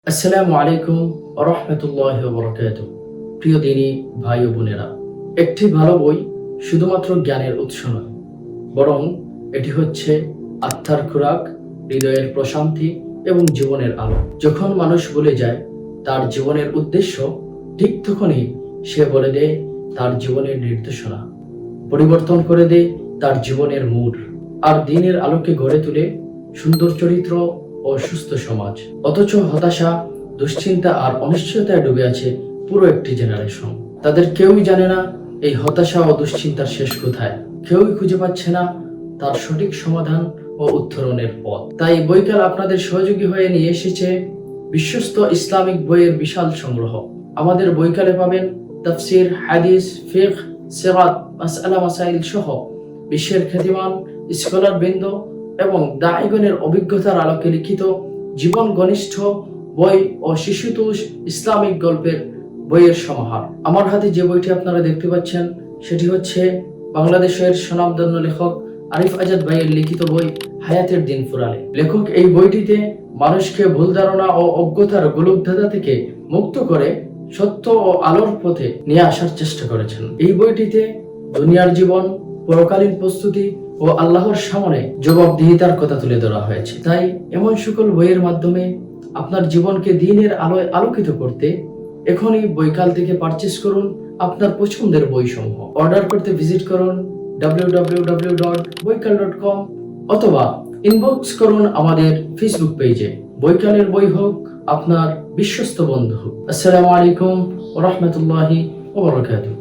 আসসালামু আলাইকুম ওয়া রাহমাতুল্লাহি ওয়া বারাকাতুহু। প্রিয় দিনী ভাই ও বোনেরা, একটি ভালো বই শুধুমাত্র জ্ঞানের উৎস নয়, বরং এটি হচ্ছে আত্মার খোরাক, হৃদয়ের প্রশান্তি এবং জীবনের আলো। যখন মানুষ ভুলে যায় তার জীবনের উদ্দেশ্য, ঠিক তখনই সে বলে দেয় তার জীবনের নির্দেশনা, পরিবর্তন করে দেয় তার জীবনের মূল, আর দিনের আলোকে গড়ে তোলে সুন্দর চরিত্র ও সুস্থ সমাজ। অথচ হতাশা, দুশ্চিন্তা আর অনিশ্চয়তায় ডুবে আছে পুরো একটি জেনারেশন। তাদের কেউই জানে না এই হতাশা ও দুশ্চিন্তার শেষ কোথায়। কেউই খুঁজে পাচ্ছে না তার সঠিক সমাধান ও উত্তরণের পথ। তাই বইকাল আপনাদের সহযোগী হয়ে নিয়ে এসেছে বিশ্বস্ত ইসলামিক বইয়ের বিশাল সংগ্রহ। আমাদের বইকালে পাবেন তাফসির, হাদিস, ফিকহ, সিরাত, মাসআলা মাসাইল সহ বিশ্বের খ্যাতিমান স্কলার বৃন্দ এবং দাঈগণের অভিজ্ঞতার আলোকে লিখিত জীবন ঘনিষ্ঠ বই ও শিশুতোষ ইসলামিক গল্পের বইয়ের সমাহার। আমার হাতে যে বইটি আপনারা দেখতে পাচ্ছেন সেটি হচ্ছে বাংলাদেশের স্বনামধন্য লেখক আরিফ আজাদ ভাইয়ের লিখিত বই হায়াতের দিন ফুরালে। লেখক এই বইটিতে মানুষকে ভুল ধারণা ও অজ্ঞতার গোলকধাঁধা থেকে মুক্ত করে সত্য ও আলোর পথে নিয়ে আসার চেষ্টা করেছেন। এই বইটিতে দুনিয়ার জীবন, পরকালীন প্রস্তুতি ও আল্লাহর সামনে জবাবদিহিতার কথা তুলে ধরা হয়েছে। তাই এমন সকল বইয়ের মাধ্যমে আপনার জীবনকে দ্বীনের আলোয় আলোকিত করতে এখনই বইকাল থেকে পারচেজ করুন আপনার পছন্দের বইসমূহ। অর্ডার করতে ভিজিট করুন www.boikal.com অথবা ইনবক্স করুন আমাদের ফেসবুক পেজে। বইকালের বই হোক আপনার বিশ্বস্ত বন্ধু। আসসালামু আলাইকুম ওয়া রাহমাতুল্লাহি ওয়া বারাকাতুহু।